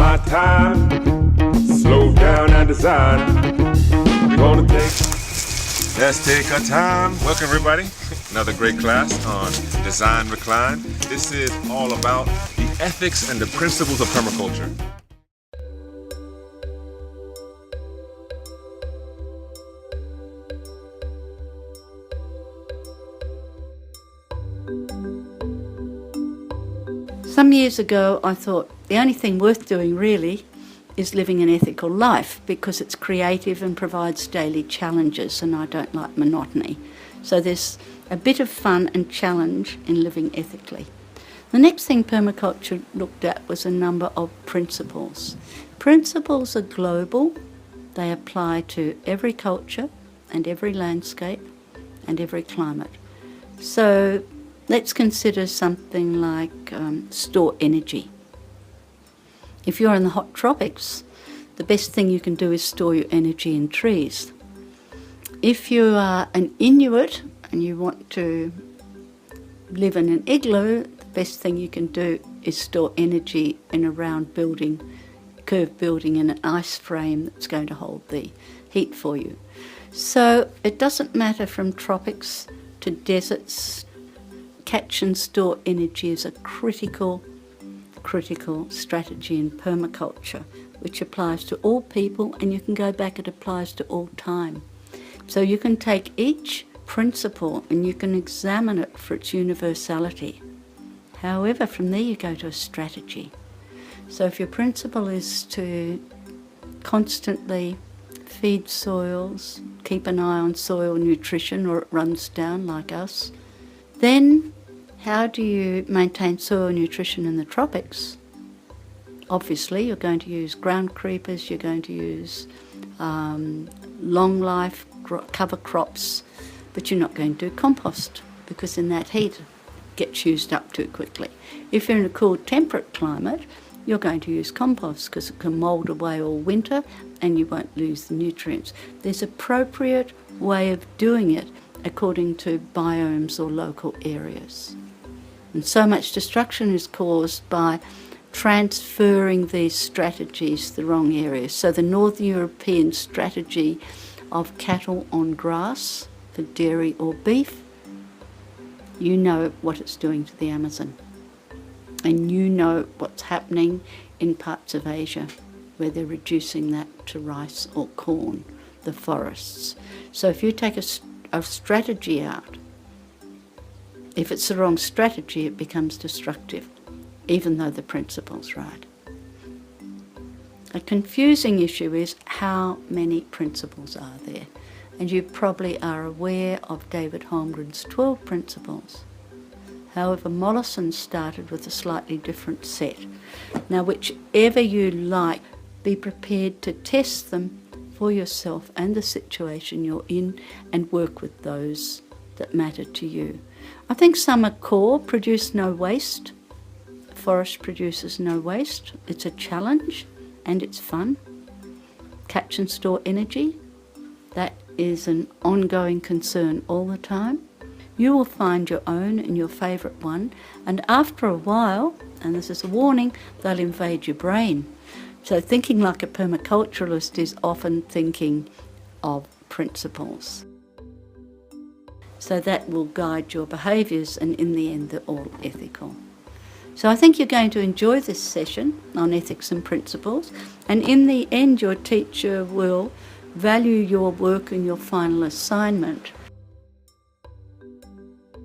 our time, slow down and design. Let's take our time. Welcome everybody. Another great class on Design Recline. This is all about the ethics and the principles of permaculture. Some years ago, I thought the only thing worth doing really is living an ethical life because it's creative and provides daily challenges, and I don't like monotony. So there's a bit of fun and challenge in living ethically. The next thing permaculture looked at was a number of principles. Principles are global. They apply to every culture and every landscape and every climate. So let's consider something like store energy. If you're in the hot tropics, the best thing you can do is store your energy in trees. If you are an Inuit and you want to live in an igloo, the best thing you can do is store energy in a round building, curved building in an ice frame that's going to hold the heat for you. So it doesn't matter from tropics to deserts. Catch and store energy is a critical strategy in permaculture, which applies to all people, and you can go back, it applies to all time. So you can take each principle and you can examine it for its universality. However, from there you go to a strategy. So if your principle is to constantly feed soils, keep an eye on soil nutrition or it runs down like us, then how do you maintain soil nutrition in the tropics? Obviously, you're going to use ground creepers, you're going to use long life cover crops, but you're not going to do compost because in that heat it gets used up too quickly. If you're in a cool temperate climate, you're going to use compost because it can mould away all winter and you won't lose the nutrients. There's an appropriate way of doing it according to biomes or local areas. And so much destruction is caused by transferring these strategies to the wrong areas. So the Northern European strategy of cattle on grass for dairy or beef, you know what it's doing to the Amazon. And you know what's happening in parts of Asia where they're reducing that to rice or corn, the forests. So if you take a strategy out, if it's the wrong strategy, it becomes destructive, even though the principle's right. A confusing issue is how many principles are there? And you probably are aware of David Holmgren's 12 principles. However, Mollison started with a slightly different set. Now, whichever you like, be prepared to test them for yourself and the situation you're in and work with those that matter to you. I think some are core: produce no waste. Forest produces no waste. It's a challenge and it's fun. Catch and store energy. That is an ongoing concern all the time. You will find your own and your favourite one, and after a while, and this is a warning, they'll invade your brain. So thinking like a permaculturalist is often thinking of principles. So that will guide your behaviours, and in the end they're all ethical. So I think you're going to enjoy this session on ethics and principles, and in the end your teacher will value your work and your final assignment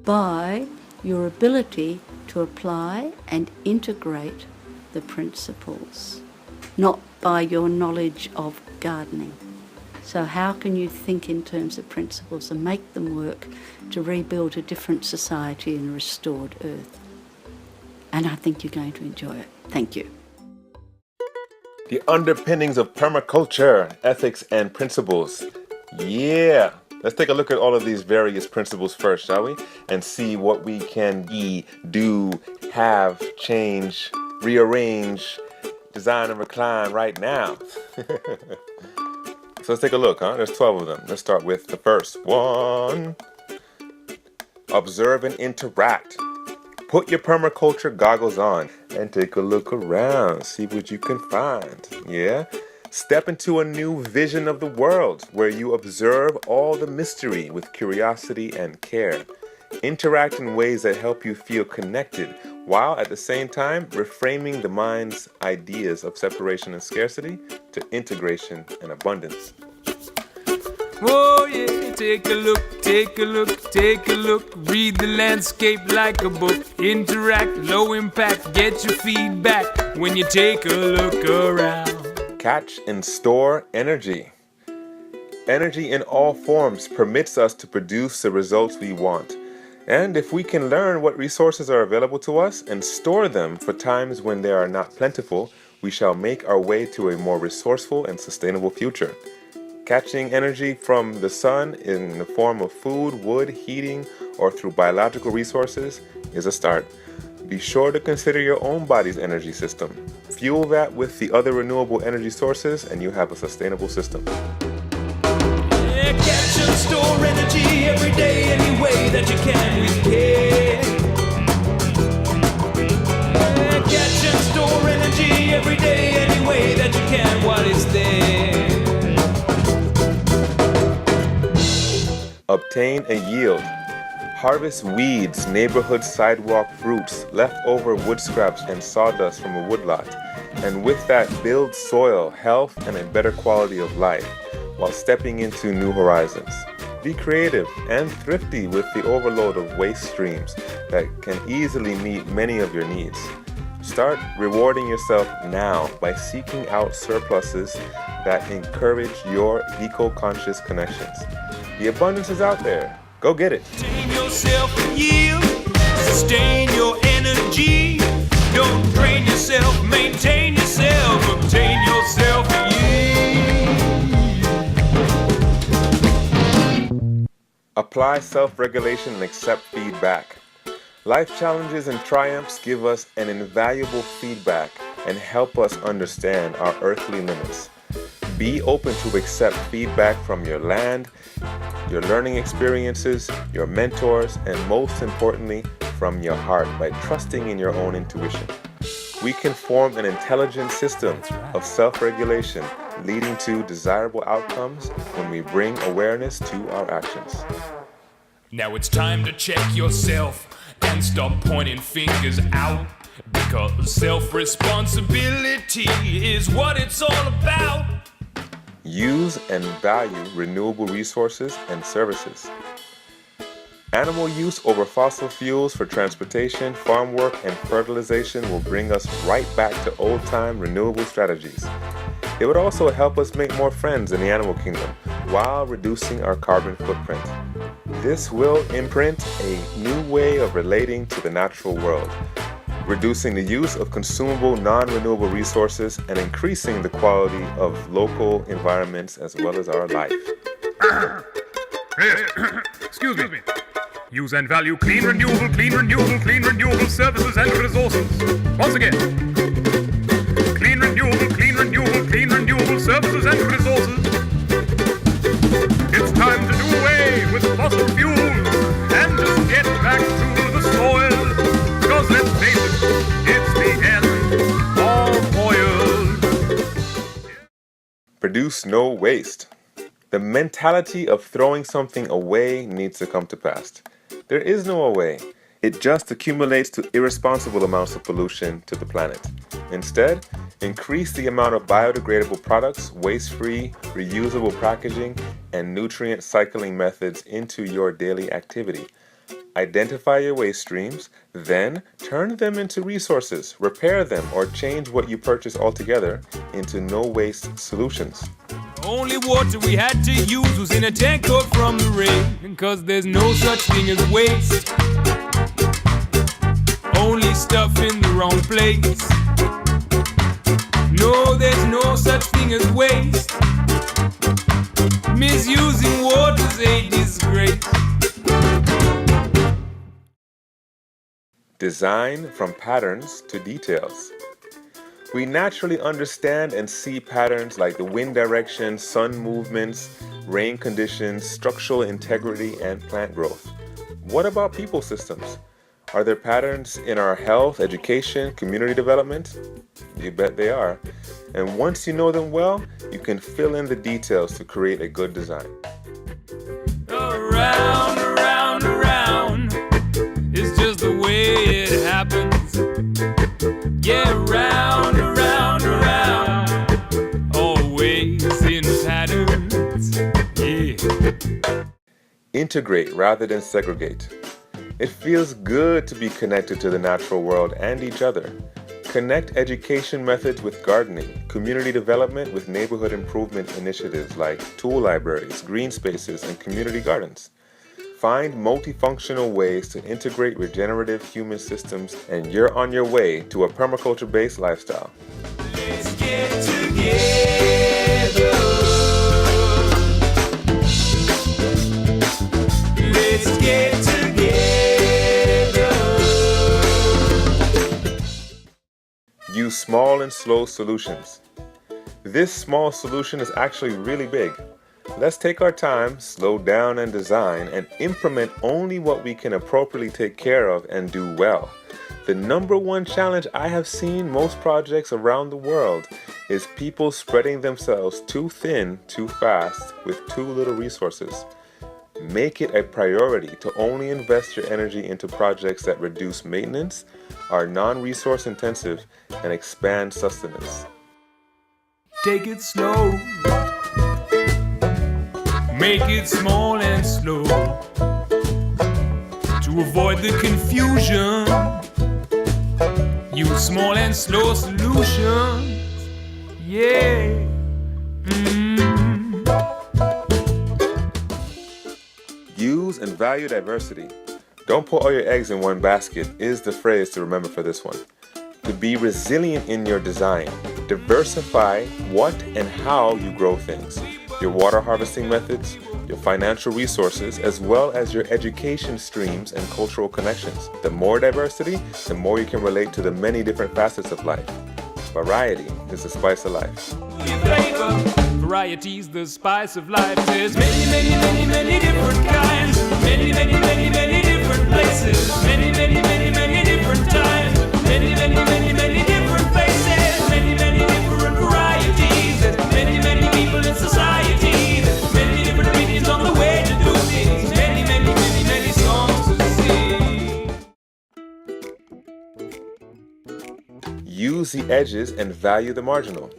by your ability to apply and integrate the principles, not by your knowledge of gardening. So how can you think in terms of principles and make them work to rebuild a different society and a restored earth? And I think you're going to enjoy it. Thank you. The underpinnings of permaculture, ethics and principles. Yeah. Let's take a look at all of these various principles first, shall we? And see what we can do, have, change, rearrange, design and recline right now. So let's take a look, huh? There's 12 of them. Let's start with the first one. Observe and interact. Put your permaculture goggles on. and take a look around. See what you can find. Yeah? Step into a new vision of the world where you observe all the mystery with curiosity and care. Interact in ways that help you feel connected, while at the same time reframing the mind's ideas of separation and scarcity to integration and abundance. Oh yeah, take a look, take a look, take a look. Read the landscape like a book. Interact, low impact, get your feedback when you take a look around. Catch and store energy. Energy in all forms permits us to produce the results we want. And if we can learn what resources are available to us and store them for times when they are not plentiful, we shall make our way to a more resourceful and sustainable future. Catching energy from the sun in the form of food, wood, heating, or through biological resources is a start. Be sure to consider your own body's energy system. Fuel that with the other renewable energy sources and you have a sustainable system. Yeah, catch and store energy every day, any way that you can with care. Yeah, catch and store energy every day, any way that you can while it's there. Obtain a yield. Harvest weeds, neighborhood sidewalk fruits, leftover wood scraps and sawdust from a woodlot. And with that, build soil, health, and a better quality of life while stepping into new horizons. Be creative and thrifty with the overload of waste streams that can easily meet many of your needs. Start rewarding yourself now by seeking out surpluses that encourage your eco-conscious connections. The abundance is out there. Go get it. Sustain yourself and yield. Sustain your energy. Don't drain yourself. Maintain yourself. Obtain yourself and yield. Apply self-regulation and accept feedback. Life challenges and triumphs give us an invaluable feedback and help us understand our earthly limits. Be open to accept feedback from your land, your learning experiences, your mentors, and most importantly, from your heart by trusting in your own intuition. We can form an intelligent system of self-regulation leading to desirable outcomes when we bring awareness to our actions. Now it's time to check yourself and stop pointing fingers out, because self-responsibility is what it's all about. Use and value renewable resources and services. Animal use over fossil fuels for transportation, farm work, and fertilization will bring us right back to old-time renewable strategies. It would also help us make more friends in the animal kingdom while reducing our carbon footprint. This will imprint a new way of relating to the natural world, reducing the use of consumable non-renewable resources and increasing the quality of local environments as well as our life. Excuse me. Use and value clean, renewable services and resources. Once again. Clean, renewable services and resources. It's time to do away with fossil fuels and just get back to the soil. Because let's face it, it's the end of oil. Produce no waste. The mentality of throwing something away needs to come to pass. There is no away. It just accumulates to irresponsible amounts of pollution to the planet. Instead, increase the amount of biodegradable products, waste-free, reusable packaging, and nutrient cycling methods into your daily activity. Identify your waste streams, then turn them into resources, repair them, or change what you purchase altogether into no-waste solutions. Only water we had to use was in a tank or from the rain, because there's no such thing as waste. Only stuff in the wrong place. No, there's no such thing as waste. Misusing water's a disgrace. Design from patterns to details. We naturally understand and see patterns like the wind direction, sun movements, rain conditions, structural integrity, and plant growth. What about people systems? Are there patterns in our health, education, community development? You bet they are. And once you know them well, you can fill in the details to create a good design. Around, around, around. It's just the way it happens. Yeah, round, around, around. Always in patterns. Yeah. Integrate rather than segregate. It feels good to be connected to the natural world and each other. Connect education methods with gardening, community development with neighborhood improvement initiatives like tool libraries, green spaces, and community gardens. Find multifunctional ways to integrate regenerative human systems, and you're on your way to a permaculture-based lifestyle. Let's get together. Let's get together. Use small and slow solutions. This small solution is actually really big. Let's take our time, slow down and design, and implement only what we can appropriately take care of and do well. The number one challenge I have seen most projects around the world is people spreading themselves too thin, too fast, with too little resources. Make it a priority to only invest your energy into projects that reduce maintenance, are non-resource intensive, and expand sustenance. Take it slow. Make it small and slow. To avoid the confusion, use small and slow solutions. Yeah. Use and value diversity. Don't put all your eggs in one basket is the phrase to remember for this one. To be resilient in your design, diversify what and how you grow things, your water harvesting methods, your financial resources, as well as your education streams and cultural connections. The more diversity, the more you can relate to the many different facets of life. Variety is the spice of life. Variety's the spice of life. There's many, many, many, many different kinds. Many, many, many, many different places. Many, many, many, many different times. Many, many, many, many different faces. Many, many different varieties. There's many, many people in society. There's many different opinions on the way to do things. Many, many, many, many songs to sing. Use the edges and value the marginal.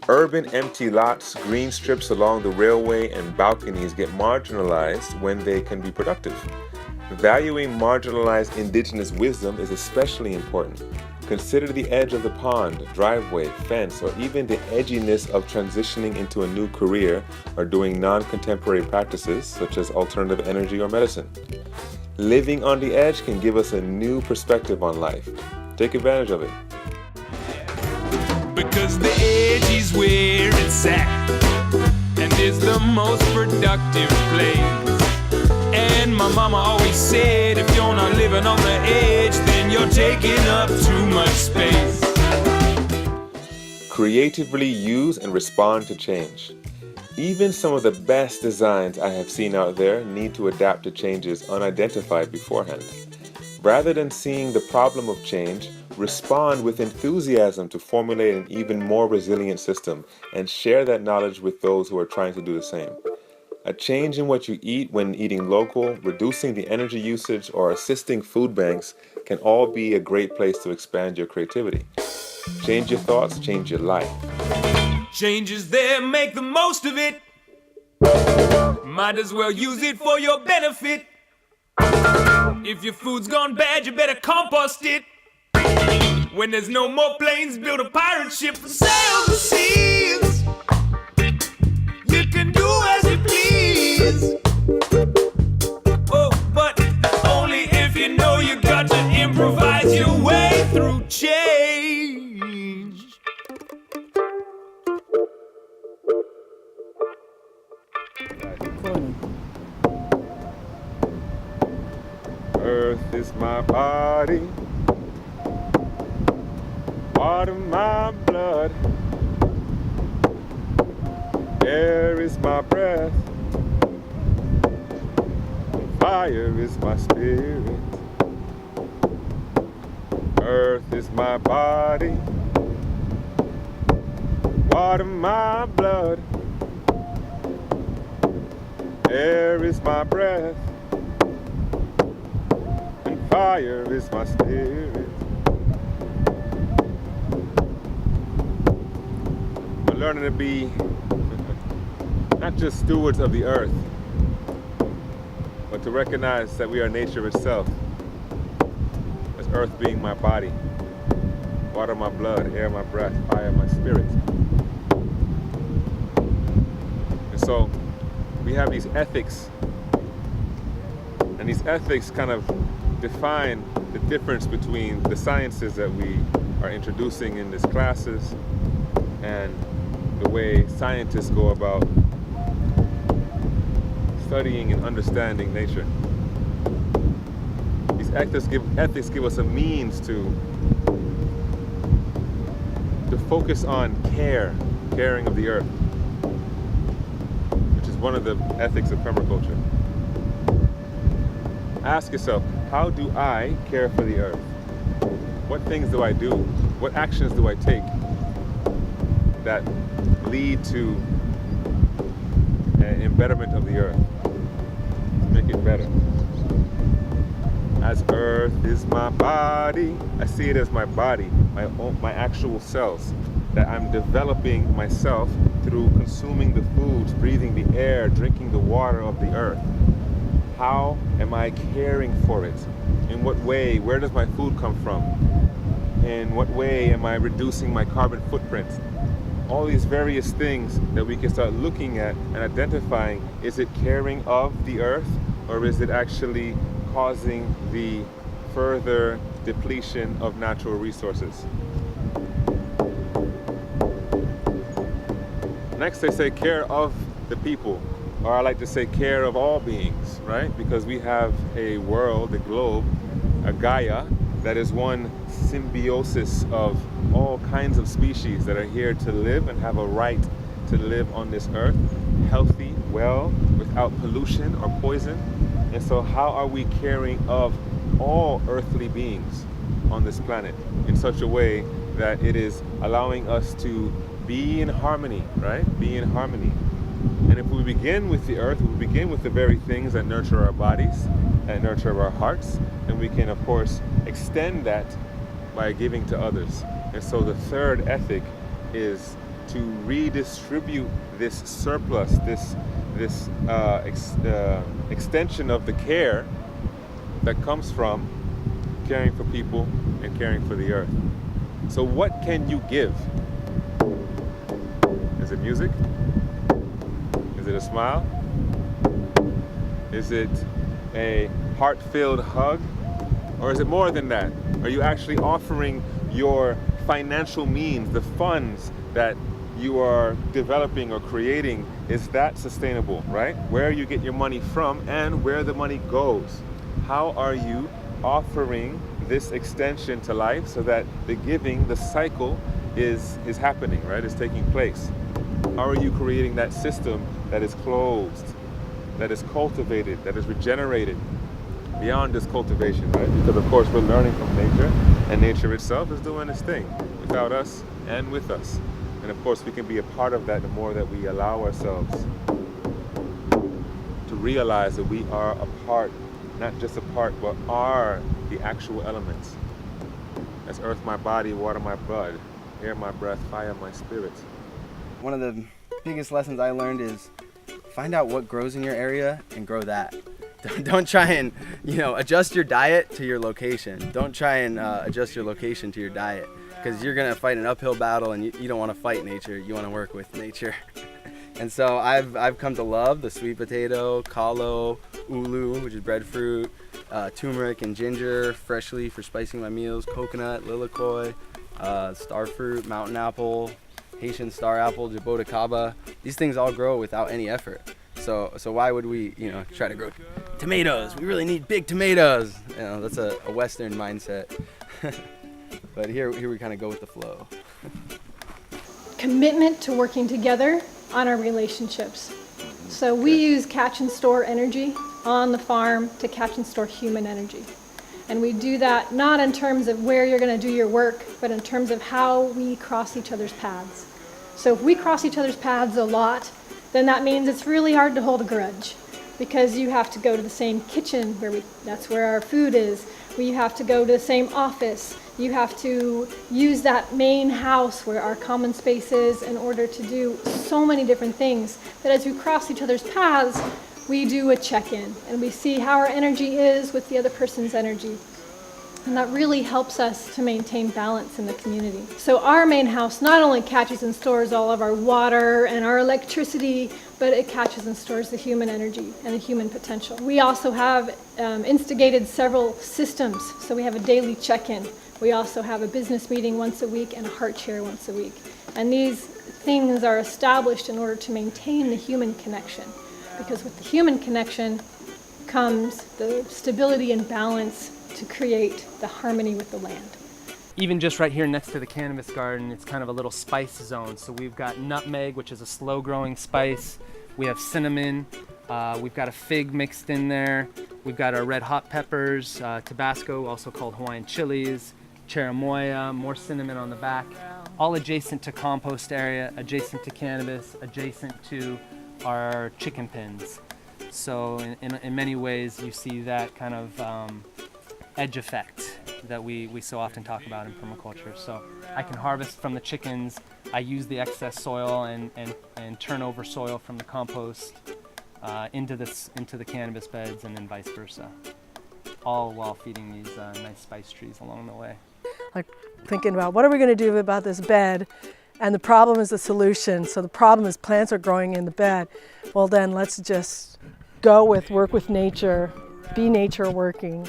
Urban empty lots, green strips along the railway, and balconies get marginalized when they can be productive. Valuing marginalized indigenous wisdom is especially important. Consider the edge of the pond, driveway, fence, or even the edginess of transitioning into a new career or doing non-contemporary practices such as alternative energy or medicine. Living on the edge can give us a new perspective on life. Take advantage of it. Because the edge is where it's at, and is the most productive place. And my mama always said, if you're not living on the edge, then you're taking up too much space. Creatively use and respond to change. Even some of the best designs I have seen out there need to adapt to changes unidentified beforehand. Rather than seeing the problem of change, respond with enthusiasm to formulate an even more resilient system and share that knowledge with those who are trying to do the same. A change in what you eat when eating local, reducing the energy usage, or assisting food banks can all be a great place to expand your creativity. Change your thoughts, change your life. Change is there, make the most of it. Might as well use it for your benefit. If your food's gone bad, you better compost it. When there's no more planes, build a pirate ship and sail the seas. You can do as you please. Oh, but only if you know you got to improvise your way through change. Earth is my body, water my blood, air is my breath, fire is my spirit. Earth is my body, water my blood, air is my breath, and fire is my spirit. We're learning to be not just stewards of the earth, but to recognize that we are nature itself. As earth being my body, water my blood, air my breath, fire my spirit. And so we have these ethics, and these ethics kind of define the difference between the sciences that we are introducing in these classes and the way scientists go about studying and understanding nature. These ethics give us a means to focus on caring of the earth, which is one of the ethics of permaculture. Ask yourself, how do I care for the earth? What things do I do? What actions do I take that lead to an embetterment of the earth? Make it better. As earth is my body, I see it as my body, my actual cells, that I'm developing myself through consuming the foods, breathing the air, drinking the water of the earth. How am I caring for it? In what way? Where does my food come from? In what way am I reducing my carbon footprint? All these various things that we can start looking at and identifying. Is it caring of the earth, or is it actually causing the further depletion of natural resources? Next, they say care of the people, or I like to say care of all beings, right? Because we have a world, a globe, a Gaia, that is one symbiosis of all kinds of species that are here to live and have a right to live on this earth, healthy, well, without pollution or poison. And so how are we caring of all earthly beings on this planet in such a way that it is allowing us to be in harmony, right? Be in harmony. And if we begin with the earth, we begin with the very things that nurture our bodies and nurture our hearts, and we can, of course, extend that by giving to others. And so the third ethic is to redistribute this surplus, this extension of the care that comes from caring for people and caring for the earth. So what can you give? Is it music? Is it a smile? Is it a heart-filled hug? Or is it more than that? Are you actually offering your financial means, the funds that you are developing or creating? Is that sustainable, right? Where you get your money from and where the money goes. How are you offering this extension to life so that the giving, the cycle is happening, right? It's taking place. How are you creating that system that is closed, that is cultivated, that is regenerated beyond this cultivation, right? Because of course we're learning from nature, and nature itself is doing its thing without us and with us. And of course we can be a part of that the more that we allow ourselves to realize that we are a part, not just a part, but are the actual elements. As earth my body, water my blood, air my breath, fire my spirit. One of the biggest lessons I learned is find out what grows in your area and grow that. Don't try and, adjust your diet to your location. Don't try and adjust your location to your diet, because you're gonna fight an uphill battle, and you don't want to fight nature. You want to work with nature. And so I've come to love the sweet potato, kalo, ulu, which is breadfruit, turmeric and ginger, freshly for spicing my meals, coconut, lilikoi, starfruit, mountain apple, Haitian star apple, jaboticaba. These things all grow without any effort. So why would we, try to grow tomatoes? We really need big tomatoes. That's a Western mindset. But here we kind of go with the flow. Commitment to working together on our relationships. So we use catch and store energy on the farm to catch and store human energy. And we do that not in terms of where you're going to do your work, but in terms of how we cross each other's paths. So if we cross each other's paths a lot, then that means it's really hard to hold a grudge, because you have to go to the same kitchen that's where our food is. We have to go to the same office. You have to use that main house where our common space is in order to do so many different things. That as we cross each other's paths, we do a check-in and we see how our energy is with the other person's energy. And that really helps us to maintain balance in the community. So our main house not only catches and stores all of our water and our electricity, but it catches and stores the human energy and the human potential. We also have instigated several systems. So we have a daily check-in. We also have a business meeting once a week and a heart share once a week. And these things are established in order to maintain the human connection. Because with the human connection comes the stability and balance to create the harmony with the land. Even just right here next to the cannabis garden, it's kind of a little spice zone. So we've got nutmeg, which is a slow-growing spice. We have cinnamon. We've got a fig mixed in there. We've got our red hot peppers, Tabasco, also called Hawaiian chilies, cherimoya, more cinnamon on the back. All adjacent to compost area, adjacent to cannabis, adjacent to our chicken pens. So in many ways, you see that kind of edge effect that we so often talk about in permaculture. So I can harvest from the chickens, I use the excess soil and turn over soil from the compost into the cannabis beds, and then vice versa, all while feeding these nice spice trees along the way. Like thinking about what are we going to do about this bed, and the problem is the solution. So the problem is plants are growing in the bed. Well, then let's just work with nature, be nature working,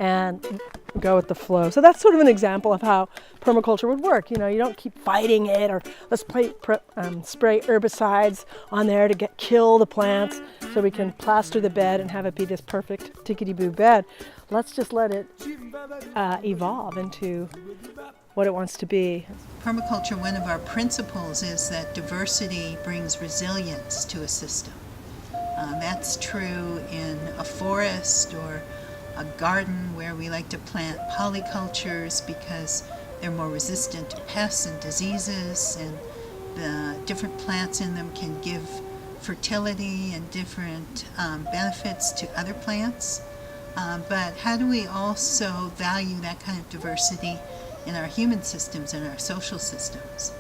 and go with the flow. So that's sort of an example of how permaculture would work. You know, you don't keep fighting it, or let's spray herbicides on there to kill the plants so we can plaster the bed and have it be this perfect tickety-boo bed. Let's just let it evolve into what it wants to be. Permaculture, one of our principles is that diversity brings resilience to a system. That's true in a forest or a garden where we like to plant polycultures because they're more resistant to pests and diseases, and the different plants in them can give fertility and different benefits to other plants. But how do we also value that kind of diversity in our human systems and our social systems?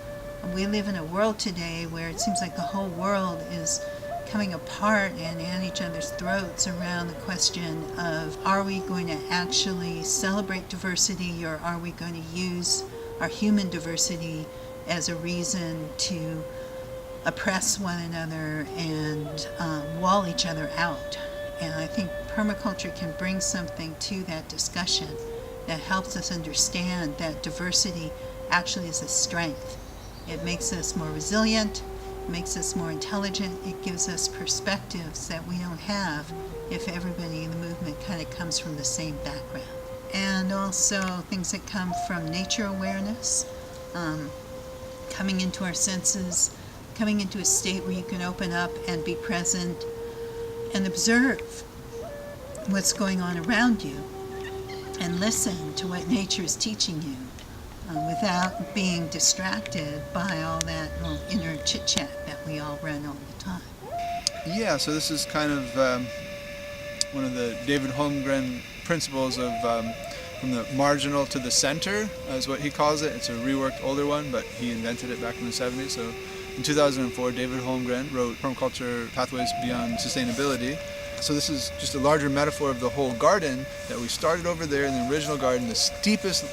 We live in a world today where it seems like the whole world is coming apart and at each other's throats around the question of, are we going to actually celebrate diversity, or are we going to use our human diversity as a reason to oppress one another and wall each other out? And I think permaculture can bring something to that discussion that helps us understand that diversity actually is a strength. It makes us more resilient, makes us more intelligent, it gives us perspectives that we don't have if everybody in the movement kind of comes from the same background. And also things that come from nature awareness, coming into our senses, coming into a state where you can open up and be present and observe what's going on around you and listen to what nature is teaching you. Without being distracted by all that little inner chit-chat that we all run all the time. Yeah, so this is kind of one of the David Holmgren principles of from the marginal to the center, is what he calls it. It's a reworked older one, but he invented it back in the 70s. So in 2004, David Holmgren wrote Permaculture Pathways Beyond Sustainability. So this is just a larger metaphor of the whole garden, that we started over there in the original garden, the steepest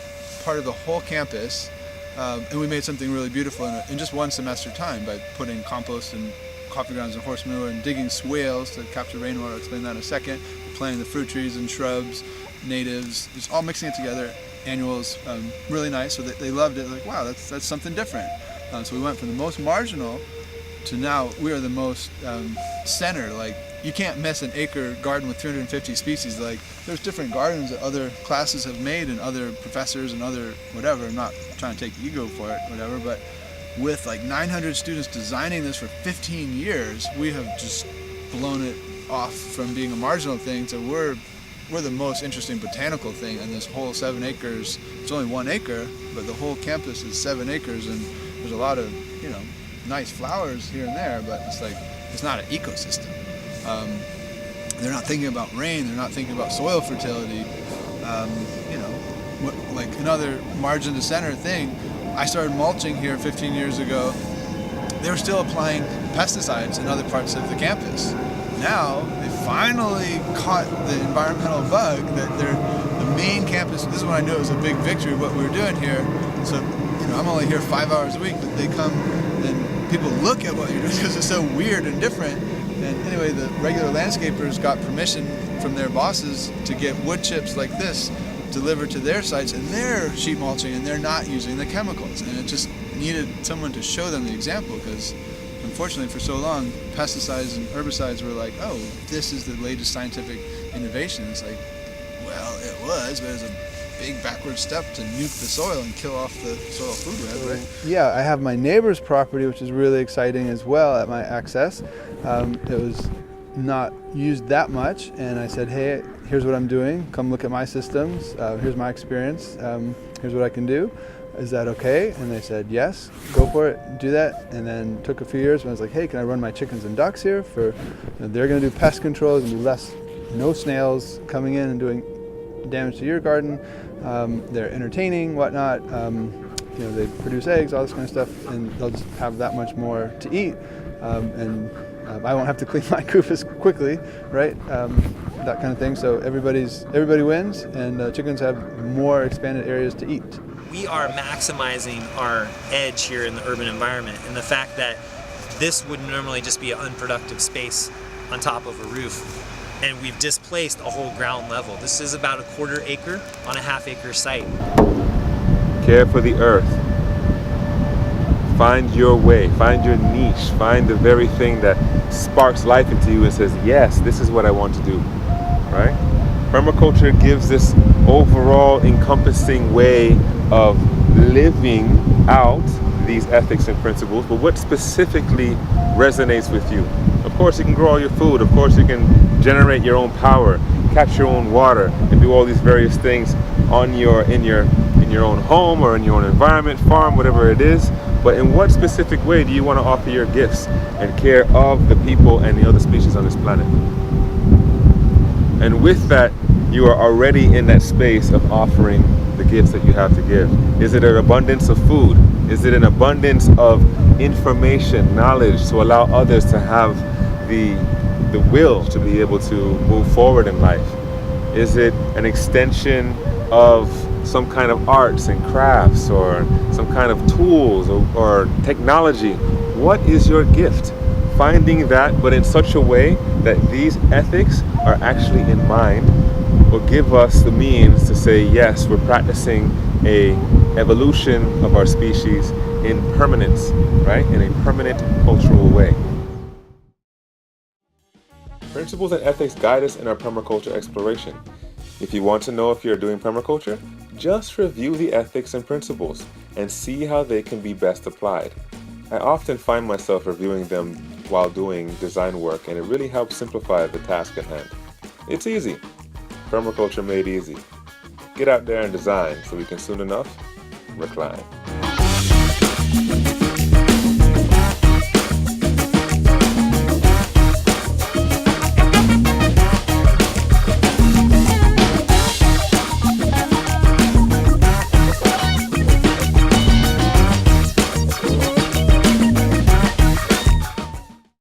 part of the whole campus, and we made something really beautiful in just one semester time by putting compost and coffee grounds and horse manure and digging swales to capture rainwater. I'll explain that in a second. Planting the fruit trees and shrubs, natives, just all mixing it together. Annuals, really nice. So they loved it. Like, wow, that's something different. So we went from the most marginal to now we are the most center. Like, you can't miss an acre garden with 350 species. Like, there's different gardens that other classes have made and other professors and other whatever. I'm not trying to take ego for it, whatever, but with like 900 students designing this for 15 years, we have just blown it off from being a marginal thing to we're we're the most interesting botanical thing in this whole 7 acres. It's only 1 acre, but the whole campus is 7 acres, and there's a lot of, you know, nice flowers here and there, but it's like, it's not an ecosystem. They're not thinking about rain, they're not thinking about soil fertility. You know, like another margin to center thing, I started mulching here 15 years ago. They were still applying pesticides in other parts of the campus. Now, they finally caught the environmental bug that they're the main campus. This is when I knew it was a big victory, what we were doing here. So, you know, I'm only here 5 hours a week, but they come and people look at what you're doing because it's so weird and different. And anyway, the regular landscapers got permission from their bosses to get wood chips like this delivered to their sites, and they're sheet mulching and they're not using the chemicals. And it just needed someone to show them the example, because unfortunately for so long pesticides and herbicides were like, oh, this is the latest scientific innovation. It's like, well, it was, but it was a big backward step to nuke the soil and kill off the soil food web, right? Yeah, I have my neighbor's property, which is really exciting as well at my access. It was not used that much, and I said, hey, here's what I'm doing, come look at my systems, here's my experience, here's what I can do, is that okay? And they said yes, go for it, do that. And then took a few years when I was like, hey, can I run my chickens and ducks here for, they're going to do pest control, there's going to be no snails coming in and doing damage to your garden. They're entertaining, whatnot, you know, they produce eggs, all this kind of stuff, and they'll just have that much more to eat. I won't have to clean my coop as quickly, right? That kind of thing. So everybody wins, and chickens have more expanded areas to eat. We are maximizing our edge here in the urban environment, and the fact that this would normally just be an unproductive space on top of a roof, and we've displaced a whole ground level. This is about a 1/4 acre on a 1/2 acre site. Care for the earth. Find your way, find your niche, find the very thing that sparks life into you and says, yes, this is what I want to do, right? Permaculture gives this overall encompassing way of living out these ethics and principles, but what specifically resonates with you? Of course you can grow all your food, of course you can generate your own power, capture your own water, and do all these various things in your own home or in your own environment, farm, whatever it is. But in what specific way do you want to offer your gifts and care of the people and the other species on this planet? And with that, you are already in that space of offering the gifts that you have to give. Is it an abundance of food? Is it an abundance of information, knowledge to allow others to have the will to be able to move forward in life? Is it an extension of some kind of arts and crafts or some kind of tools or technology? What is your gift? Finding that, but in such a way that these ethics are actually in mind, will give us the means to say, yes, we're practicing a evolution of our species in permanence, right? In a permanent cultural way. Principles and ethics guide us in our permaculture exploration. If you want to know if you're doing permaculture, just review the ethics and principles and see how they can be best applied. I often find myself reviewing them while doing design work, and it really helps simplify the task at hand. It's easy. Permaculture made easy. Get out there and design so we can soon enough recline.